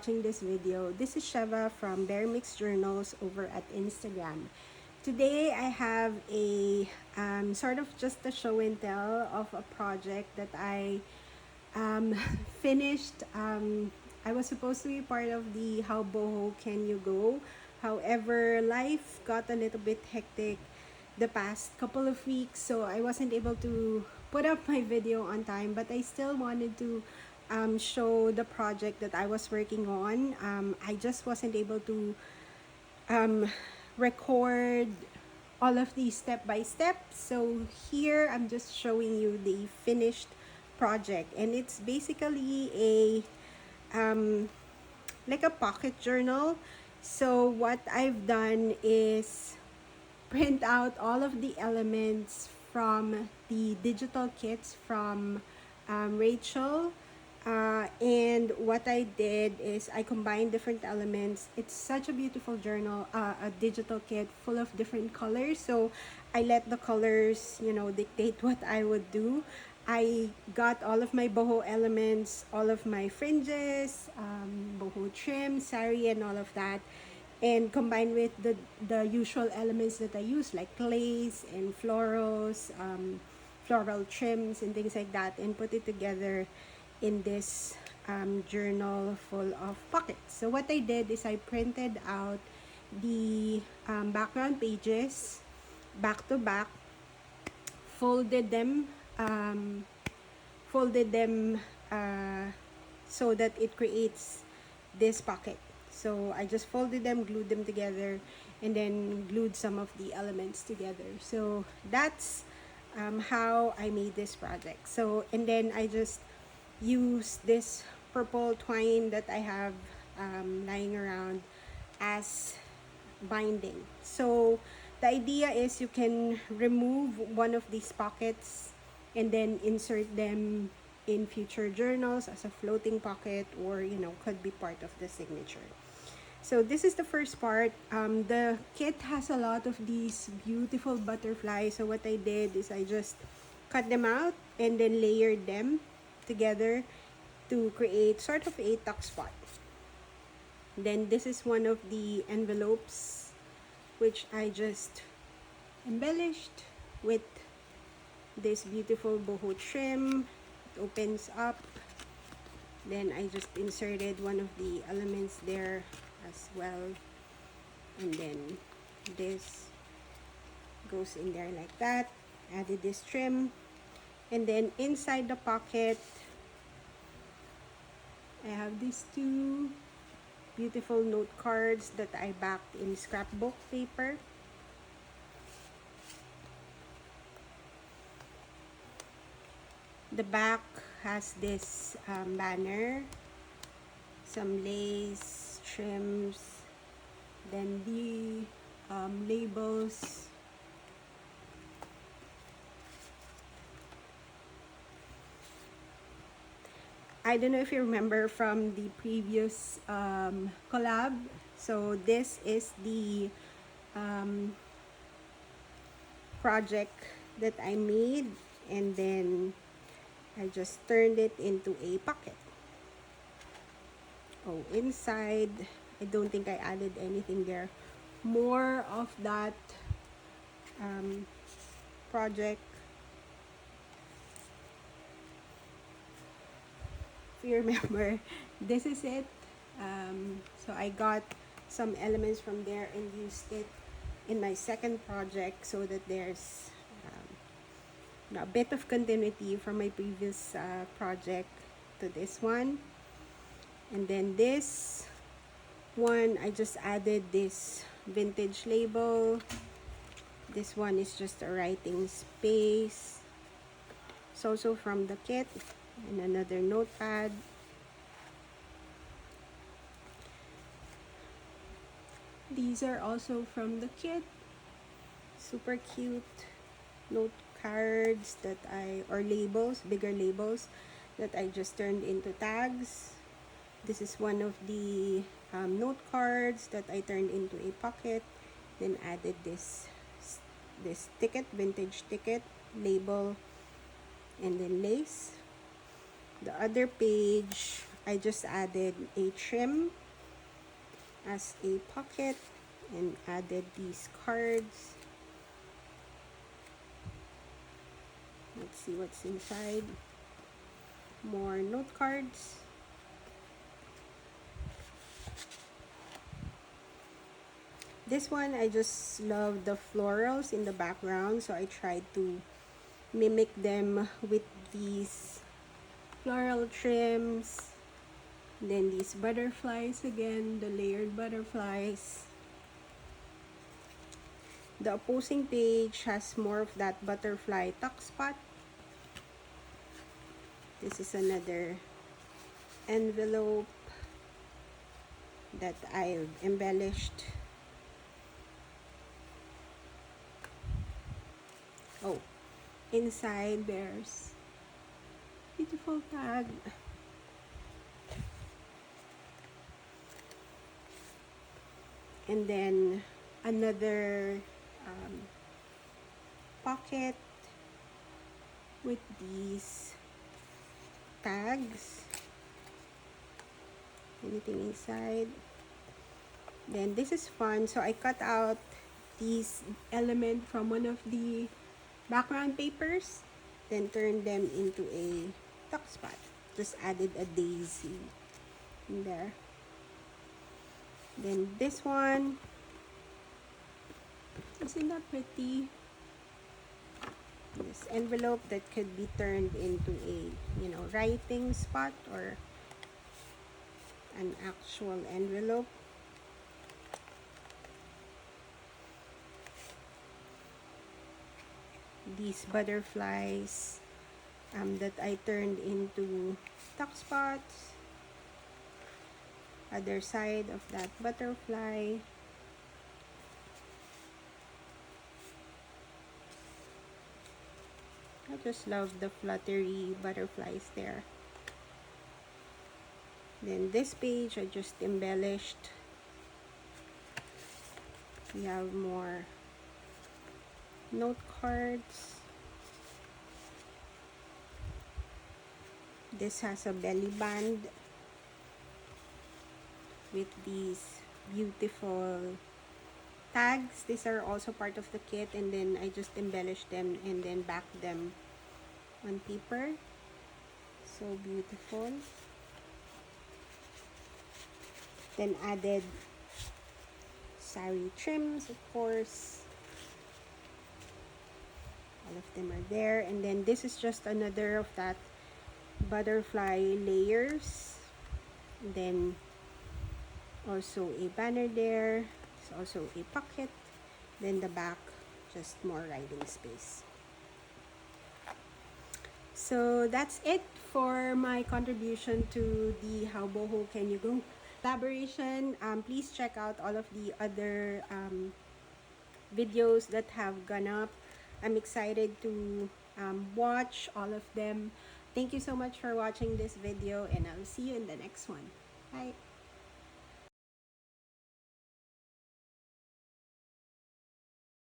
watching this video. This is Sheva from Berrymix Journals over at Instagram. Today I have a sort of just a show and tell of a project that I finished. I was supposed to be part of the How Boho Can You Go. However, life got a little bit hectic the past couple of weeks, so I wasn't able to put up my video on time, but I still wanted to show the project that I was working on. I just wasn't able to record all of these step by step, so here I'm just showing you the finished project, and it's basically a like a pocket journal. So what I've done is print out all of the elements from the digital kits from Rachel, and what I did is I combined different elements. It's such a beautiful journal, a digital kit full of different colors, so I let the colors, you know, dictate what I would do. I got all of my boho elements, all of my fringes, boho trim, sari, and all of that, and combined with the usual elements that I use, like clays and florals, floral trims and things like that, and put it together in this journal full of pockets. So what I did is I printed out the background pages back to back, folded them so that it creates this pocket. So I just folded them, glued them together, and then glued some of the elements together. So that's how I made this project. So, and then I just used this purple twine that I have lying around as binding. So the idea is you can remove one of these pockets and then insert them in future journals as a floating pocket, or you know, could be part of the signature. So this is the first part. The kit has a lot of these beautiful butterflies, so what I did is I just cut them out and then layered them together to create sort of a tuck spot. Then this is one of the envelopes, which I just embellished with this beautiful boho trim. It opens up. Then I just inserted one of the elements there as well, and then this goes in there like that. Added this trim, and then inside the pocket I have these two beautiful note cards that I backed in scrapbook paper. The back has this banner, some lace, trims, then the labels. I don't know if you remember from the previous collab. So this is the project that I made, and then I just turned it into a pocket. Oh, inside, I don't think I added anything there. More of that project. If you remember, this is it. So I got some elements from there and used it in my second project, so that there's a bit of continuity from my previous project to this one. And then this one, I just added this vintage label. This one is just a writing space. It's also from the kit, and another notepad. These are also from the kit. Super cute note cards that or labels, bigger labels that I just turned into tags. This is one of the note cards that I turned into a pocket, then added this ticket, vintage ticket, label, and then lace. The other page, I just added a trim as a pocket and added these cards. Let's see what's inside. More note cards. This one, I just love the florals in the background, so I tried to mimic them with these floral trims. Then these butterflies again, the layered butterflies. The opposing page has more of that butterfly tuck spot. This is another envelope that I've embellished. Oh, inside there's beautiful tag. And then another pocket with these tags. Anything inside. Then this is fun. So I cut out these element from one of the background papers, then turned them into a tuck spot. Just added a daisy in there. Then this one, isn't that pretty? This envelope that could be turned into a, writing spot or an actual envelope. These butterflies that I turned into tuck spots. Other side of that butterfly. I just love the fluttery butterflies there. Then this page I just embellished. We have more note cards. This has a belly band with these beautiful tags. These are also part of the kit, and then I just embellished them and then backed them on paper. So beautiful. Then added sari trims, of course. All of them are there. And then this is just another of that butterfly layers. And then also a banner there. It's also a pocket. Then the back, just more writing space. So that's it for my contribution to the How Boho Can You Go collaboration. Please check out all of the other videos that have gone up. I'm excited to watch all of them. Thank you so much for watching this video, and I'll see you in the next one. Bye.